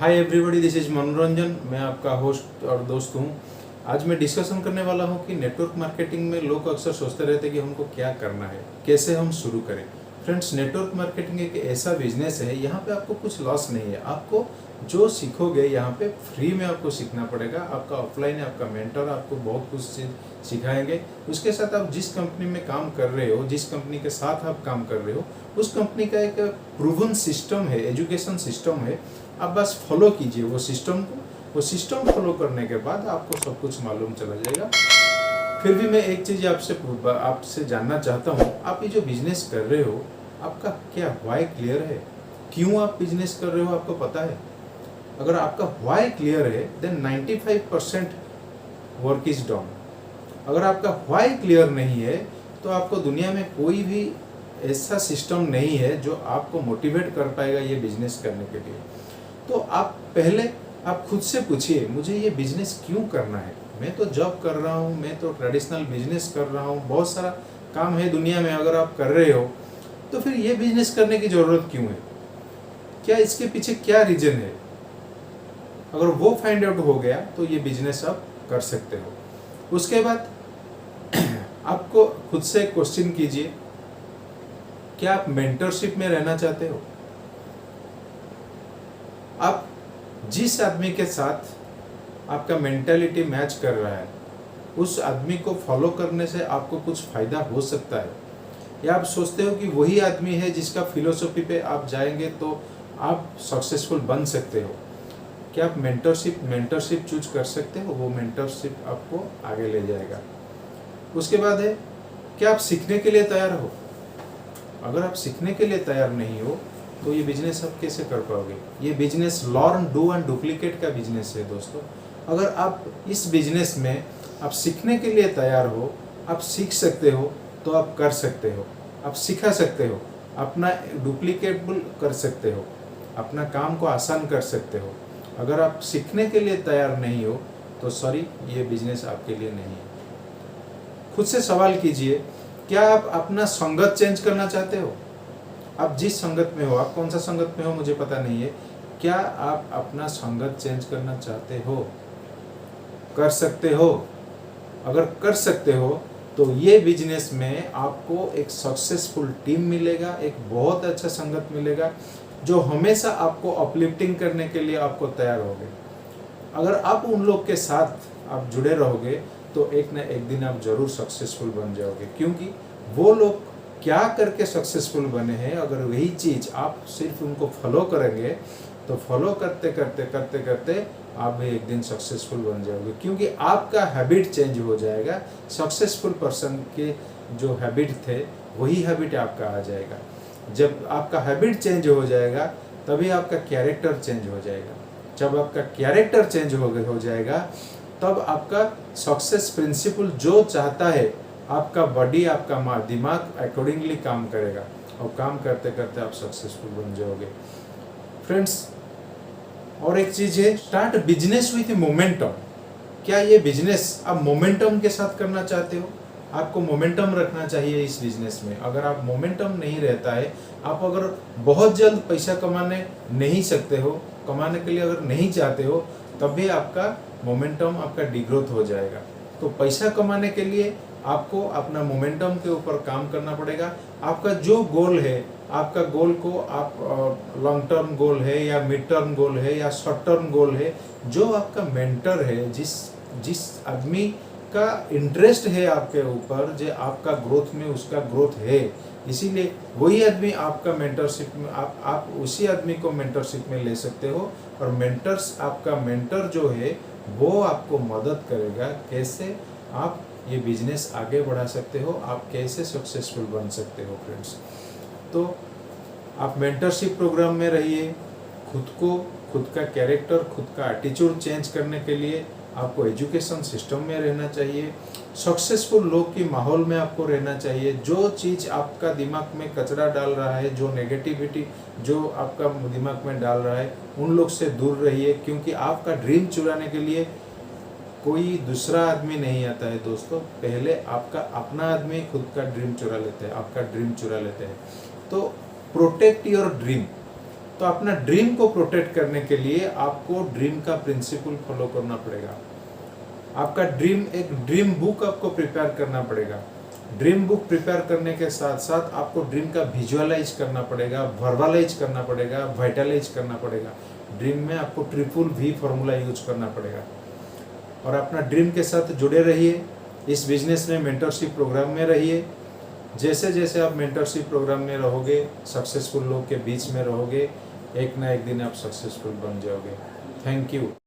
Hi everybody, this is मनोरंजन। मैं आपका होस्ट और दोस्त हूँ। आज मैं डिस्कशन करने वाला हूँ कि नेटवर्क मार्केटिंग में लोग अक्सर सोचते रहते हैं कि हमको क्या करना है, कैसे हम शुरू करें। फ्रेंड्स, नेटवर्क मार्केटिंग एक ऐसा बिजनेस है, यहाँ पे आपको कुछ लॉस नहीं है। आपको जो सीखोगे यहाँ पे फ्री में आपको सीखना पड़ेगा। आपका ऑफलाइन है, आपका मेंटर आपको बहुत कुछ सिखाएंगे। उसके साथ आप जिस कंपनी में काम कर रहे हो, जिस कंपनी के साथ आप काम कर रहे हो, उस कंपनी का एक प्रूवन सिस्टम है, एजुकेशन सिस्टम है। आप बस फॉलो कीजिए वो सिस्टम को। वो सिस्टम फॉलो करने के बाद आपको सब कुछ मालूम चला जाएगा। फिर भी मैं एक चीज़ आपसे जानना चाहता हूँ, आप ये जो बिजनेस कर रहे हो, आपका क्या व्हाई क्लियर है? क्यों आप बिजनेस कर रहे हो, आपको पता है? अगर आपका व्हाई क्लियर है, देन 95% वर्क इज डन। अगर आपका व्हाई क्लियर नहीं है, तो आपको दुनिया में कोई भी ऐसा सिस्टम नहीं है जो आपको मोटिवेट कर पाएगा ये बिजनेस करने के लिए। तो आप पहले आप खुद से पूछिए, मुझे ये बिजनेस क्यों करना है? मैं तो जॉब कर रहा हूँ, मैं तो ट्रेडिशनल बिजनेस कर रहा हूँ, बहुत सारा काम है दुनिया में। अगर आप कर रहे हो तो फिर ये बिजनेस करने की ज़रूरत क्यों है? क्या इसके पीछे क्या रीजन है? अगर वो फाइंड आउट हो गया तो ये बिजनेस आप कर सकते हो। उसके बाद आपको खुद से क्वेश्चन कीजिए, क्या आप मेंटरशिप में रहना चाहते हो? आप जिस आदमी के साथ आपका मेंटालिटी मैच कर रहा है, उस आदमी को फॉलो करने से आपको कुछ फायदा हो सकता है, या आप सोचते हो कि वही आदमी है जिसका फिलोसफी पे आप जाएंगे तो आप सक्सेसफुल बन सकते हो? क्या आप मेंटरशिप चूज कर सकते हो? वो मेंटरशिप आपको आगे ले जाएगा। उसके बाद है, क्या आप सीखने के लिए तैयार हो? अगर आप सीखने के लिए तैयार नहीं हो तो ये बिजनेस आप कैसे कर पाओगे? ये business learn, do and duplicate का बिजनेस है दोस्तों। अगर आप इस बिजनेस में आप सीखने के लिए तैयार हो, आप सीख सकते हो, तो आप कर सकते हो, आप सिखा सकते हो, अपना डुप्लीकेटेबल कर सकते हो, अपना काम को आसान कर सकते हो। अगर आप सीखने के लिए तैयार नहीं हो तो सॉरी, ये बिजनेस आपके लिए नहीं है। खुद से सवाल कीजिए, क्या आप अपना संगत चेंज करना चाहते हो? आप जिस संगत में हो, आप कौन सा संगत में हो मुझे पता नहीं है, क्या आप अपना संगत चेंज करना चाहते हो? कर सकते हो? अगर कर सकते हो तो ये बिजनेस में आपको एक सक्सेसफुल टीम मिलेगा, एक बहुत अच्छा संगत मिलेगा जो हमेशा आपको अपलिफ्टिंग करने के लिए आपको तैयार होगे। अगर आप उन लोग के साथ आप जुड़े रहोगे तो एक ना एक दिन आप जरूर सक्सेसफुल बन जाओगे, क्योंकि वो लोग क्या करके सक्सेसफुल बने हैं, अगर वही चीज़ आप सिर्फ उनको फॉलो करेंगे तो फॉलो करते करते करते करते आप भी एक दिन सक्सेसफुल बन जाओगे, क्योंकि आपका हैबिट चेंज हो जाएगा। सक्सेसफुल पर्सन के जो हैबिट थे वही हैबिट आपका आ जाएगा। जब आपका हैबिट चेंज हो जाएगा तभी आपका कैरेक्टर चेंज हो जाएगा। जब आपका कैरेक्टर चेंज हो जाएगा तब आपका सक्सेस प्रिंसिपल जो चाहता है, आपका बॉडी, आपका दिमाग अकॉर्डिंगली काम करेगा, और काम करते करते आप सक्सेसफुल बन जाओगे। फ्रेंड्स, और एक चीज़ है, स्टार्ट बिजनेस विथ मोमेंटम। क्या ये बिजनेस आप मोमेंटम के साथ करना चाहते हो? आपको मोमेंटम रखना चाहिए इस बिजनेस में। अगर आप मोमेंटम नहीं रहता है, आप अगर बहुत जल्द पैसा कमाने नहीं सकते हो, कमाने के लिए अगर नहीं चाहते हो, तब भी आपका मोमेंटम, आपका डिग्रोथ हो जाएगा। तो पैसा कमाने के लिए आपको अपना मोमेंटम के ऊपर काम करना पड़ेगा। आपका जो गोल है, आपका गोल को आप लॉन्ग टर्म गोल है या मिड टर्म गोल है या शॉर्ट टर्म गोल है, जो आपका मेंटर है, जिस आदमी का इंटरेस्ट है आपके ऊपर, जो आपका ग्रोथ में उसका ग्रोथ है, इसीलिए वही आदमी आपका मेंटरशिप में, आप उसी आदमी को मेंटरशिप में ले सकते हो। और आपका मेंटर जो है वो आपको मदद करेगा, कैसे आप ये बिजनेस आगे बढ़ा सकते हो, आप कैसे सक्सेसफुल बन सकते हो। फ्रेंड्स, तो आप मेंटरशिप प्रोग्राम में रहिए। खुद का कैरेक्टर, खुद का एटीट्यूड चेंज करने के लिए आपको एजुकेशन सिस्टम में रहना चाहिए। सक्सेसफुल लोग की माहौल में आपको रहना चाहिए। जो चीज़ आपका दिमाग में कचरा डाल रहा है, जो नेगेटिविटी जो आपका दिमाग में डाल रहा है, उन लोग से दूर रहिए, क्योंकि आपका ड्रीम चुराने के लिए कोई दूसरा आदमी नहीं आता है दोस्तों। पहले आपका अपना आदमी खुद का ड्रीम चुरा लेते हैं, आपका ड्रीम चुरा लेते हैं। तो प्रोटेक्ट योर ड्रीम। तो अपना ड्रीम को प्रोटेक्ट करने के लिए आपको ड्रीम का प्रिंसिपल फॉलो करना पड़ेगा। आपका ड्रीम, एक ड्रीम बुक आपको प्रिपेयर करना पड़ेगा। ड्रीम बुक प्रिपेयर करने के साथ साथ आपको ड्रीम का विजुअलाइज करना पड़ेगा, वर्बलाइज करना पड़ेगा, वाइटलाइज करना पड़ेगा। ड्रीम में आपको ट्रिपल वी फॉर्मूला यूज करना पड़ेगा। और अपना ड्रीम के साथ जुड़े रहिए, इस बिजनेस में मेंटरशिप प्रोग्राम में रहिए। जैसे जैसे आप मेंटरशिप प्रोग्राम में रहोगे, सक्सेसफुल लोग के बीच में रहोगे, एक ना एक दिन आप सक्सेसफुल बन जाओगे। Thank you.